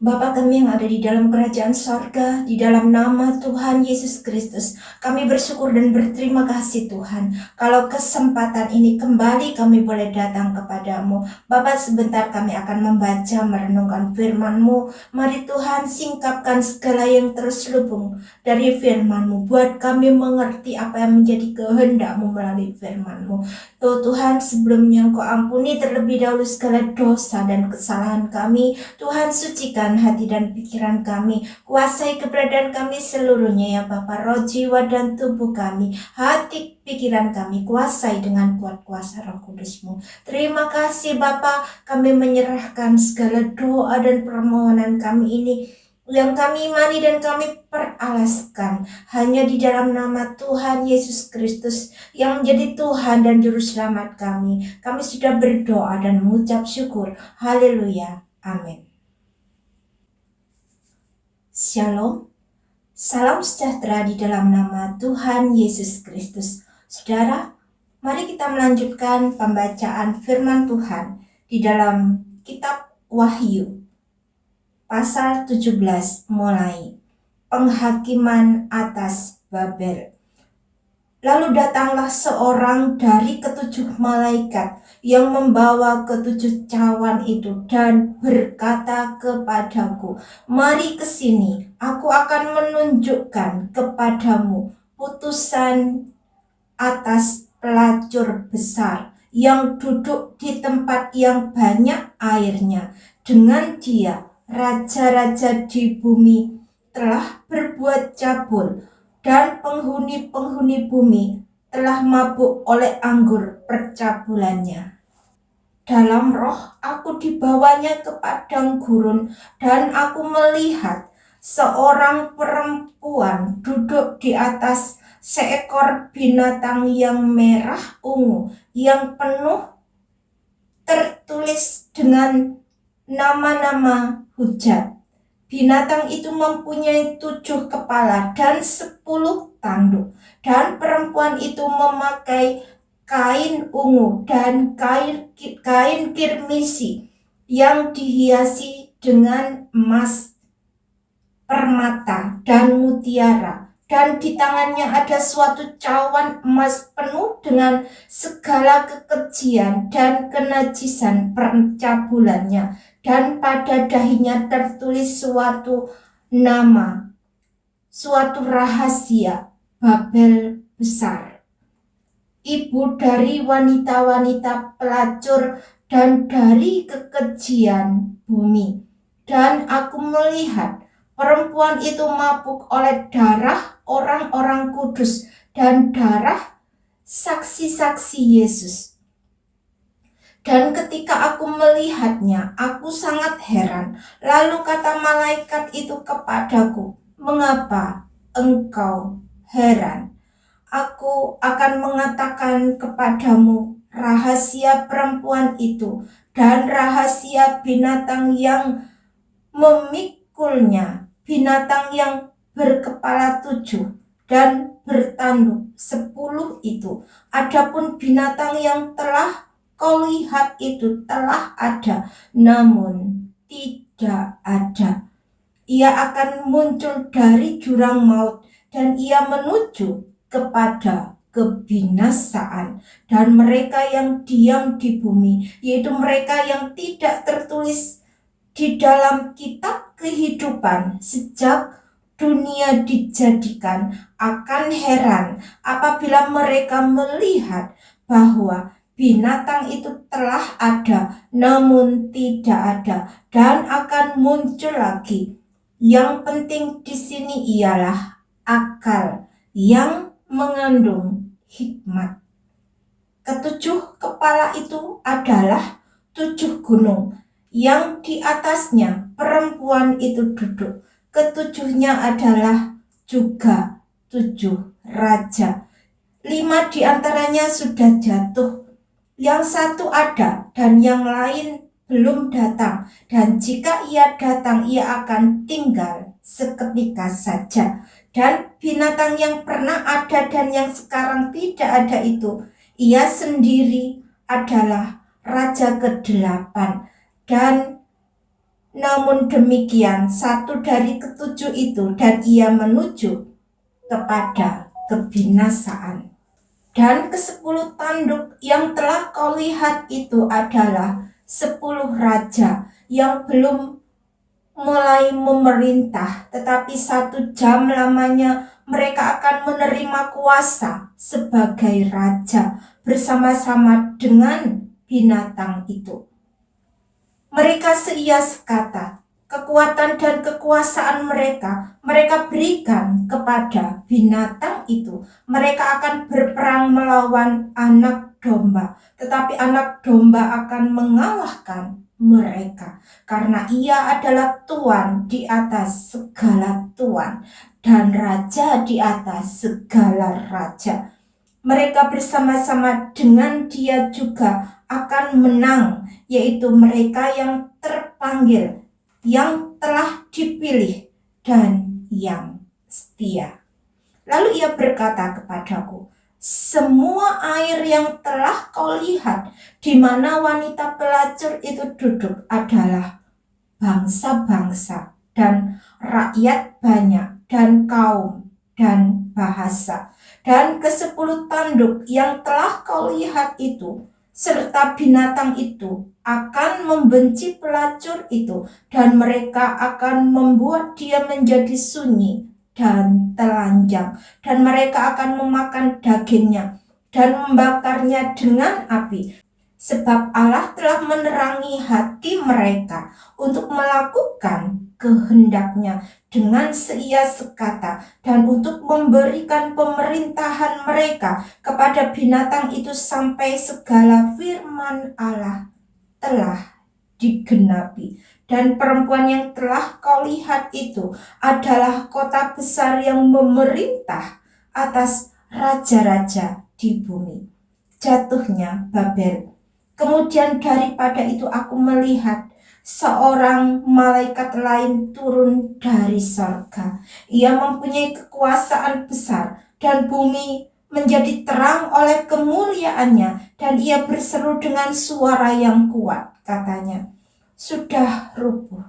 Bapa kami yang ada di dalam kerajaan sorga, di dalam nama Tuhan Yesus Kristus, kami bersyukur dan berterima kasih Tuhan. Kalau kesempatan ini kembali kami boleh datang kepadamu. Bapa, sebentar kami akan membaca, merenungkan firman-Mu. Mari Tuhan singkapkan segala yang terselubung dari firman-Mu. Buat kami mengerti apa yang menjadi kehendak-Mu melalui firman-Mu. Tuhan, sebelumnya Engkau ampuni terlebih dahulu segala dosa dan kesalahan kami. Tuhan, sucikan hati dan pikiran kami, kuasai keberadaan kami seluruhnya ya Bapa, roh, jiwa dan tubuh kami, hati pikiran kami, kuasai dengan kuat kuasa Roh Kudus-Mu. Terima kasih Bapa, kami menyerahkan segala doa dan permohonan kami ini yang kami imani dan kami peralaskan hanya di dalam nama Tuhan Yesus Kristus yang menjadi Tuhan dan Juru Selamat kami. Kami sudah berdoa dan mengucap syukur. Haleluya. Amin. Shalom. Salam sejahtera di dalam nama Tuhan Yesus Kristus. Saudara, mari kita melanjutkan pembacaan firman Tuhan di dalam kitab Wahyu. Pasal 17 mulai. Penghakiman atas Babel. Lalu datanglah seorang dari ketujuh malaikat yang membawa ketujuh cawan itu dan berkata kepadaku, "Mari ke sini, aku akan menunjukkan kepadamu putusan atas pelacur besar yang duduk di tempat yang banyak airnya. Dengan dia, raja-raja di bumi telah berbuat cabul, dan penghuni-penghuni bumi telah mabuk oleh anggur percabulannya. Dalam roh aku dibawanya ke padang gurun, dan aku melihat seorang perempuan duduk di atas seekor binatang yang merah ungu, yang penuh tertulis dengan nama-nama hujat. Binatang itu mempunyai 7 kepala dan 10 tanduk, dan perempuan itu memakai kain ungu dan kain kirmisi yang dihiasi dengan emas, permata, dan mutiara. Dan di tangannya ada suatu cawan emas penuh dengan segala kekejian dan kenajisan percabulannya. Dan pada dahinya tertulis suatu nama, suatu rahasia, Babel besar, ibu dari wanita-wanita pelacur dan dari kekejian bumi. Dan aku melihat perempuan itu mabuk oleh darah orang-orang kudus dan darah saksi-saksi Yesus. Dan ketika aku melihatnya, aku sangat heran. Lalu kata malaikat itu kepadaku, "Mengapa engkau heran? Aku akan mengatakan kepadamu rahasia perempuan itu dan rahasia binatang yang memikulnya, binatang yang berkepala 7 dan bertanduk 10 itu. Adapun binatang yang telah kau lihat itu telah ada, namun tidak ada. Ia akan muncul dari jurang maut, dan ia menuju kepada kebinasaan. Dan mereka yang diam di bumi, yaitu mereka yang tidak tertulis di dalam kitab kehidupan sejak dunia dijadikan, akan heran apabila mereka melihat bahwa binatang itu telah ada, namun tidak ada, dan akan muncul lagi. Yang penting di sini ialah akal yang mengandung hikmat. Ketujuh kepala itu adalah 7 gunung, yang di atasnya perempuan itu duduk. Ketujuhnya adalah juga 7 raja. 5 di antaranya sudah jatuh, yang satu ada dan yang lain belum datang. Dan jika ia datang, ia akan tinggal seketika saja. Dan binatang yang pernah ada dan yang sekarang tidak ada itu, ia sendiri adalah raja ke-8, dan Namun demikian, satu dari ketujuh itu dan ia menuju kepada kebinasaan. Dan ke-10 tanduk yang telah kau lihat itu adalah 10 raja yang belum mulai memerintah, tetapi 1 jam lamanya mereka akan menerima kuasa sebagai raja bersama-sama dengan binatang itu. Mereka seia sekata, kekuatan dan kekuasaan mereka berikan kepada binatang itu. Mereka akan berperang melawan anak domba, tetapi anak domba akan mengalahkan mereka, karena ia adalah Tuhan di atas segala Tuhan dan Raja di atas segala raja. Mereka bersama-sama dengan dia juga akan menang, yaitu mereka yang terpanggil, yang telah dipilih, dan yang setia. Lalu ia berkata kepadaku, semua air yang telah kau lihat di mana wanita pelacur itu duduk adalah bangsa-bangsa dan rakyat banyak dan kaum dan bahasa. Dan ke-10 tanduk yang telah kau lihat itu serta binatang itu akan membenci pelacur itu, dan mereka akan membuat dia menjadi sunyi dan telanjang, dan mereka akan memakan dagingnya dan membakarnya dengan api. Sebab Allah telah menerangi hati mereka untuk melakukan kehendaknya dengan seia sekata, dan untuk memberikan pemerintahan mereka kepada binatang itu sampai segala firman Allah telah digenapi. Dan perempuan yang telah kau lihat itu adalah kota besar yang memerintah atas raja-raja di bumi. Jatuhnya Babel. Kemudian daripada itu aku melihat seorang malaikat lain turun dari sorga. Ia mempunyai kekuasaan besar, dan bumi menjadi terang oleh kemuliaannya, dan ia berseru dengan suara yang kuat, katanya, sudah rubuh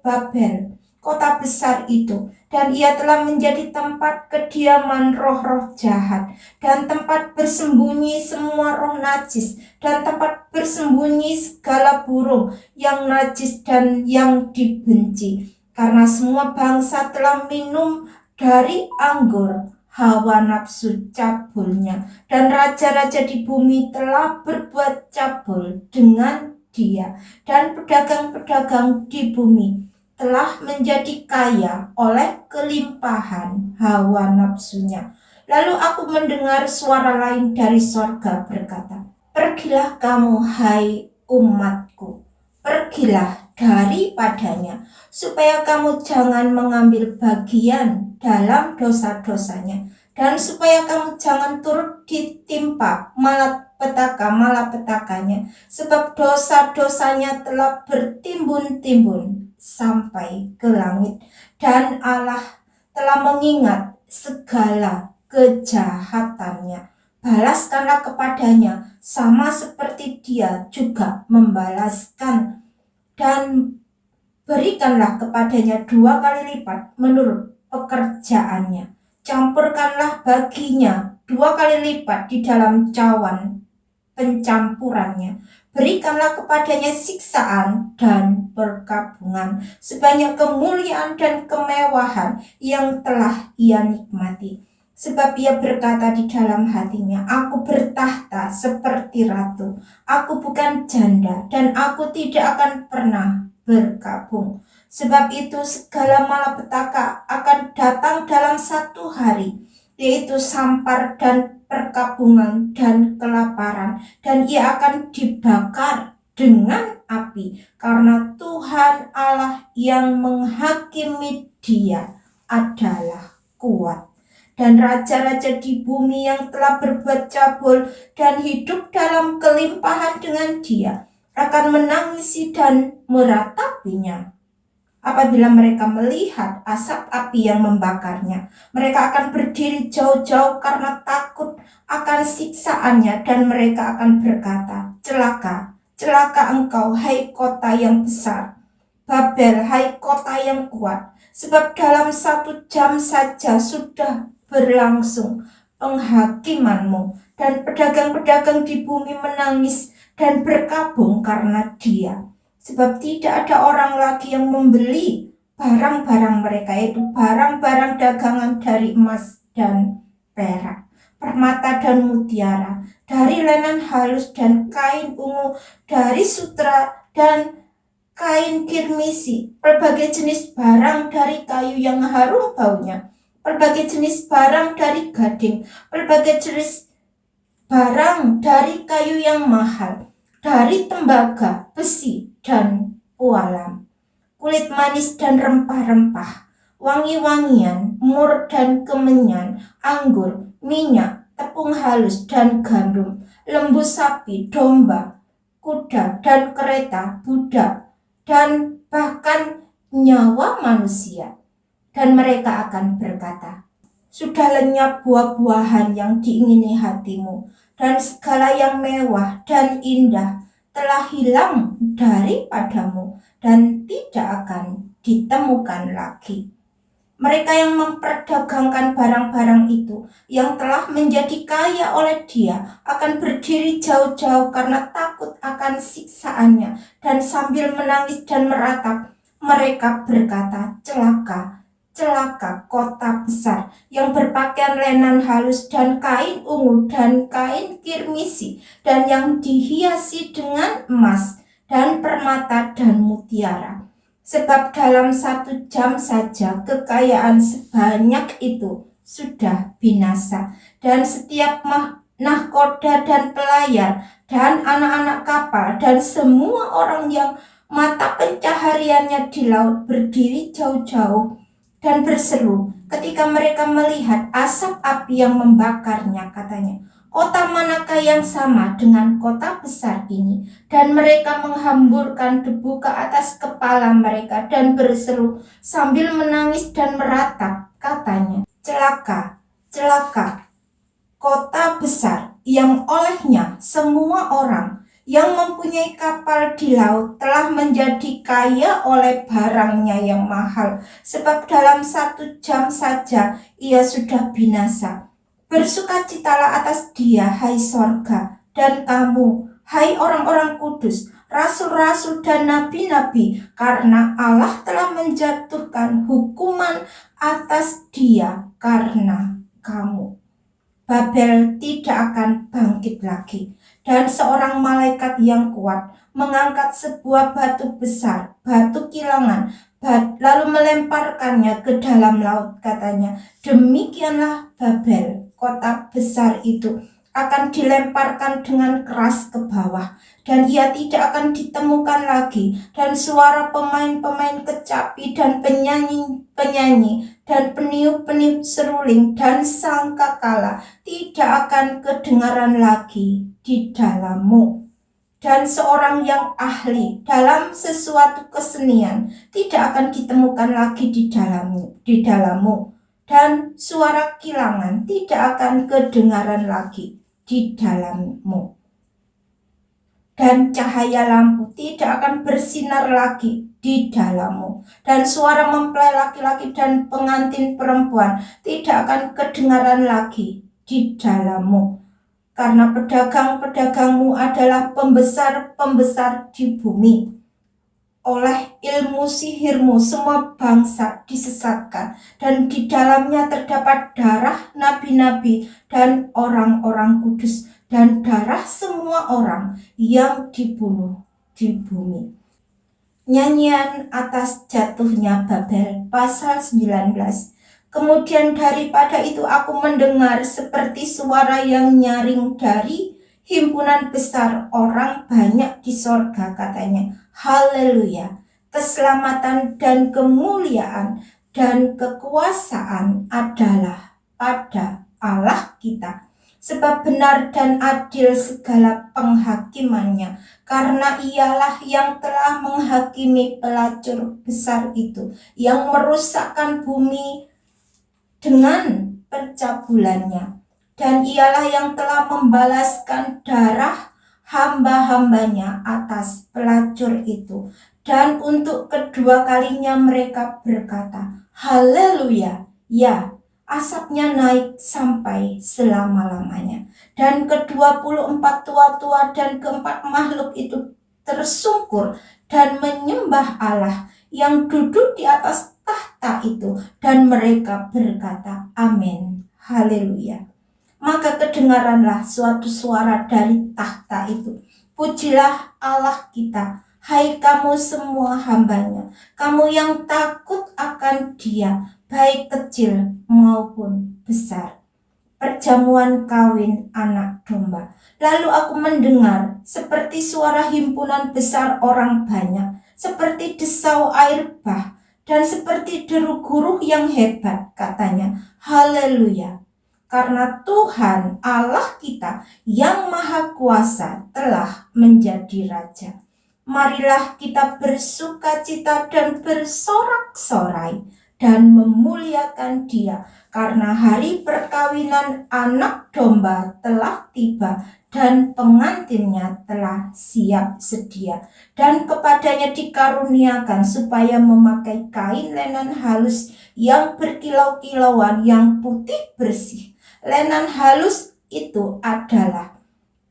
Babel, kota besar itu, dan ia telah menjadi tempat kediaman roh-roh jahat, dan tempat bersembunyi semua roh najis, dan tempat bersembunyi segala burung yang najis dan yang dibenci, karena semua bangsa telah minum dari anggur hawa nafsu cabulnya, dan raja-raja di bumi telah berbuat cabul dengan dia, dan pedagang-pedagang di bumi telah menjadi kaya oleh kelimpahan hawa nafsunya. Lalu aku mendengar suara lain dari sorga berkata, pergilah kamu hai umatku, pergilah daripadanya, supaya kamu jangan mengambil bagian dalam dosa-dosanya, dan supaya kamu jangan turut ditimpa malapetaka-malapetakanya, sebab dosa-dosanya telah bertimbun-timbun sampai ke langit, dan Allah telah mengingat segala kejahatannya. Balaskanlah kepadanya sama seperti dia juga membalaskan, dan berikanlah kepadanya 2 kali lipat menurut pekerjaannya. Campurkanlah baginya 2 kali lipat di dalam cawan pencampurannya. Berikanlah kepadanya siksaan dan perkabungan sebanyak kemuliaan dan kemewahan yang telah ia nikmati. Sebab ia berkata di dalam hatinya, aku bertahta seperti ratu, aku bukan janda, dan aku tidak akan pernah berkabung. Sebab itu segala malapetaka akan datang dalam 1 hari, yaitu sampar dan perkabungan dan kelaparan, dan ia akan dibakar dengan api, karena Tuhan Allah yang menghakimi dia adalah kuat. Dan raja-raja di bumi yang telah berbuat cabul dan hidup dalam kelimpahan dengan dia akan menangisi dan meratapinya. Apabila mereka melihat asap api yang membakarnya, mereka akan berdiri jauh-jauh karena takut akan siksaannya, dan mereka akan berkata, celaka, Celaka engkau, hai kota yang besar, Babel, hai kota yang kuat, sebab dalam 1 jam saja sudah berlangsung penghakimanmu, dan pedagang-pedagang di bumi menangis dan berkabung karena dia. Sebab tidak ada orang lagi yang membeli barang-barang mereka, yaitu barang-barang dagangan dari emas dan perak, permata dan mutiara, dari lenan halus dan kain ungu, dari sutra dan kain kirmisi, berbagai jenis barang dari kayu yang harum baunya, berbagai jenis barang dari gading, berbagai jenis barang dari kayu yang mahal, dari tembaga, besi, dan pualam, kulit manis dan rempah-rempah, wangi-wangian, mur dan kemenyan, anggur, minyak, tepung halus dan gandum, lembu sapi, domba, kuda dan kereta, budak, dan bahkan nyawa manusia. Dan mereka akan berkata, sudah lenyap buah-buahan yang diingini hatimu, dan segala yang mewah dan indah telah hilang daripadamu dan tidak akan ditemukan lagi. Mereka yang memperdagangkan barang-barang itu, yang telah menjadi kaya oleh dia, akan berdiri jauh-jauh karena takut akan siksaannya, dan sambil menangis dan meratap, mereka berkata, celaka, celaka kota besar yang berpakaian lenan halus dan kain ungu dan kain kirmisi, dan yang dihiasi dengan emas dan permata dan mutiara. Sebab dalam 1 jam saja kekayaan sebanyak itu sudah binasa, dan setiap nahkoda dan pelayar dan anak-anak kapal dan semua orang yang mata pencahariannya di laut berdiri jauh-jauh dan berseru ketika mereka melihat asap api yang membakarnya, katanya, kota manakah yang sama dengan kota besar ini? Dan mereka menghamburkan debu ke atas kepala mereka dan berseru sambil menangis dan meratap, katanya, celaka, celaka, kota besar yang olehnya semua orang yang mempunyai kapal di laut telah menjadi kaya oleh barangnya yang mahal, sebab dalam 1 jam saja ia sudah binasa. Bersukacitalah atas dia, hai sorga, dan kamu, hai orang-orang kudus, rasul-rasul dan nabi-nabi, karena Allah telah menjatuhkan hukuman atas dia karena kamu. Babel tidak akan bangkit lagi, dan seorang malaikat yang kuat mengangkat sebuah batu besar, batu kilangan, lalu melemparkannya ke dalam laut, katanya, demikianlah Babel, kota besar itu, akan dilemparkan dengan keras ke bawah, dan ia tidak akan ditemukan lagi, dan suara pemain-pemain kecapi dan penyanyi-penyanyi dan peniup-peniup seruling dan sangkakala tidak akan kedengaran lagi di dalammu. Dan seorang yang ahli dalam sesuatu kesenian tidak akan ditemukan lagi di dalammu. Dan suara kilangan tidak akan kedengaran lagi di dalammu. Dan cahaya lampu tidak akan bersinar lagi di dalammu. Dan suara mempelai laki-laki dan pengantin perempuan tidak akan kedengaran lagi di dalammu. Karena pedagang-pedagangmu adalah pembesar-pembesar di bumi. Oleh ilmu sihirmu semua bangsa disesatkan, dan di dalamnya terdapat darah nabi-nabi dan orang-orang kudus, dan darah semua orang yang dibunuh di bumi. Nyanyian atas jatuhnya Babel, pasal 19. Kemudian daripada itu aku mendengar seperti suara yang nyaring dari himpunan besar orang banyak di sorga, katanya, haleluya, keselamatan dan kemuliaan dan kekuasaan adalah pada Allah kita. Sebab benar dan adil segala penghakimannya, karena ialah yang telah menghakimi pelacur besar itu, yang merusakkan bumi dengan pencabulannya. Dan ialah yang telah membalaskan darah hamba-hambanya atas pelacur itu. Dan untuk kedua kalinya mereka berkata, haleluya, ya, asapnya naik sampai selama-lamanya. Dan ke-24 tua-tua dan keempat makhluk itu tersungkur dan menyembah Allah yang duduk di atas tahta itu. Dan mereka berkata, amin, haleluya. Maka kedengaranlah suatu suara dari tahta itu. Pujilah Allah kita, hai kamu semua hambanya, kamu yang takut akan Dia, baik kecil maupun besar. Perjamuan kawin anak domba. Lalu aku mendengar seperti suara himpunan besar orang banyak, seperti desau air bah, dan seperti deru guruh yang hebat, katanya, haleluya. Karena Tuhan Allah kita yang maha kuasa telah menjadi Raja. Marilah kita bersuka cita dan bersorak-sorai dan memuliakan Dia, karena hari perkawinan anak domba telah tiba dan pengantinnya telah siap sedia. Dan kepadanya dikaruniakan supaya memakai kain lenan halus yang berkilau-kilauan, yang putih bersih. Lenan halus itu adalah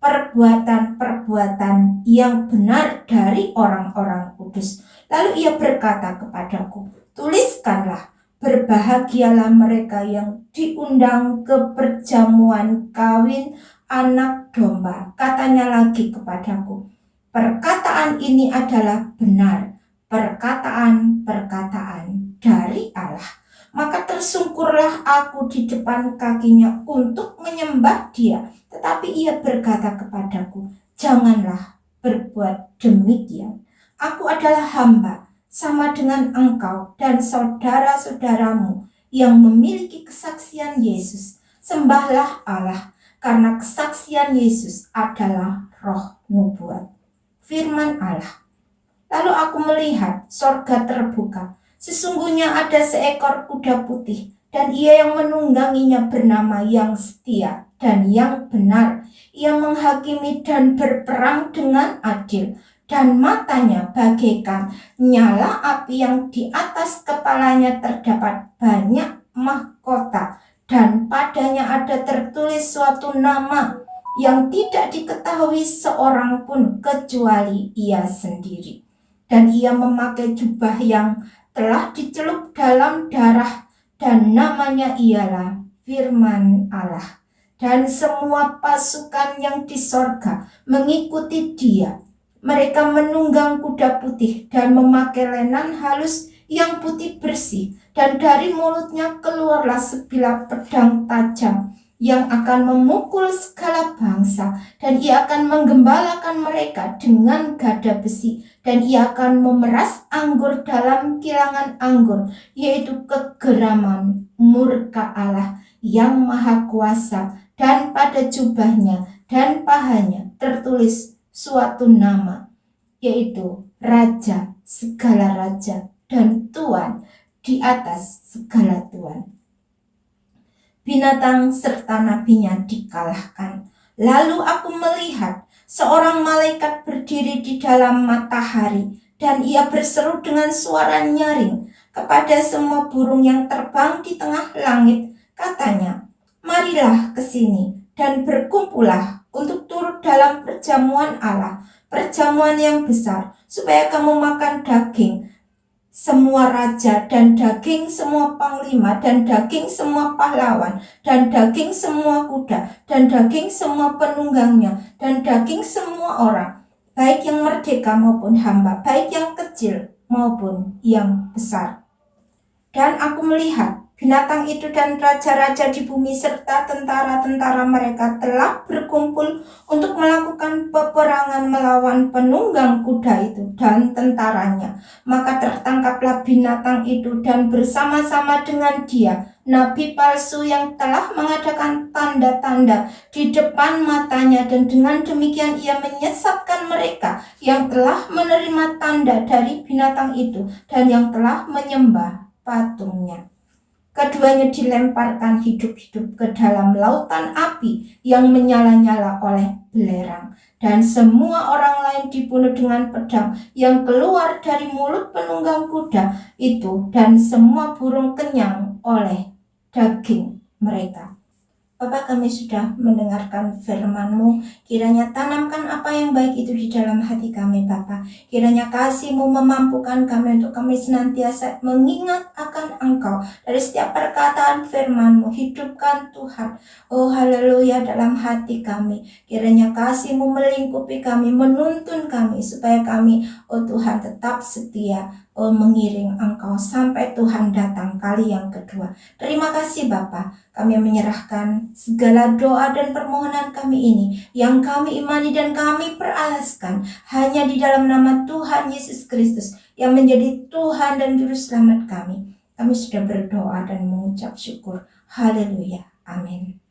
perbuatan-perbuatan yang benar dari orang-orang kudus. Lalu ia berkata kepadaku, tuliskanlah, berbahagialah mereka yang diundang ke perjamuan kawin anak domba. Katanya lagi kepadaku, perkataan ini adalah benar, perkataan-perkataan dari Allah. Maka tersungkurlah aku di depan kakinya untuk menyembah Dia. Tetapi ia berkata kepadaku, janganlah berbuat demikian. Aku adalah hamba, sama dengan engkau dan saudara-saudaramu yang memiliki kesaksian Yesus. Sembahlah Allah, karena kesaksian Yesus adalah roh nubuat. Firman Allah. Lalu aku melihat sorga terbuka. Sesungguhnya ada seekor kuda putih, dan ia yang menungganginya bernama Yang Setia dan Yang Benar. Ia menghakimi dan berperang dengan adil, dan matanya bagaikan nyala api yang di atas kepalanya terdapat banyak mahkota, dan padanya ada tertulis suatu nama yang tidak diketahui seorang pun kecuali ia sendiri. Dan ia memakai jubah yang telah dicelup dalam darah, dan namanya ialah Firman Allah. Dan semua pasukan yang di sorga mengikuti Dia. Mereka menunggang kuda putih dan memakai lenan halus yang putih bersih, dan dari mulutnya keluarlah sebilah pedang tajam yang akan memukul segala bangsa, dan ia akan menggembalakan mereka dengan gada besi, dan ia akan memeras anggur dalam kilangan anggur, yaitu kegeraman murka Allah yang maha kuasa. Dan pada jubahnya dan pahanya tertulis suatu nama, yaitu Raja segala raja dan Tuan di atas segala tuan. Binatang serta nabinya dikalahkan. Lalu aku melihat seorang malaikat berdiri di dalam matahari, dan ia berseru dengan suara nyaring kepada semua burung yang terbang di tengah langit. Katanya, marilah ke sini dan berkumpullah untuk turut dalam perjamuan Allah, perjamuan yang besar, supaya kamu makan daging semua raja, dan daging semua panglima, dan daging semua pahlawan, dan daging semua kuda, dan daging semua penunggangnya, dan daging semua orang, baik yang merdeka maupun hamba, baik yang kecil maupun yang besar. Dan aku melihat binatang itu dan raja-raja di bumi serta tentara-tentara mereka telah berkumpul untuk melakukan peperangan melawan penunggang kuda itu dan tentaranya. Maka tertangkaplah binatang itu, dan bersama-sama dengan dia nabi palsu yang telah mengadakan tanda-tanda di depan matanya, dan dengan demikian ia menyesatkan mereka yang telah menerima tanda dari binatang itu dan yang telah menyembah patungnya. Keduanya dilemparkan hidup-hidup ke dalam lautan api yang menyala-nyala oleh belerang. Dan semua orang lain dibunuh dengan pedang yang keluar dari mulut penunggang kuda itu, dan semua burung kenyang oleh daging mereka. Bapa, kami sudah mendengarkan firman-Mu. Kiranya tanamkan apa yang baik itu di dalam hati kami, Bapa. Kiranya kasih-Mu memampukan kami untuk kami senantiasa mengingat akan Engkau. Dari setiap perkataan firman-Mu, hidupkan Tuhan. Oh haleluya dalam hati kami. Kiranya kasih-Mu melingkupi kami, menuntun kami, supaya kami, oh Tuhan, tetap setia, oh mengiring Engkau sampai Tuhan datang kali yang kedua. Terima kasih Bapa. Kami menyerahkan segala doa dan permohonan kami ini yang kami imani dan kami peralaskan hanya di dalam nama Tuhan Yesus Kristus yang menjadi Tuhan dan Juru Selamat kami. Kami sudah berdoa dan mengucap syukur. Haleluya. Amin.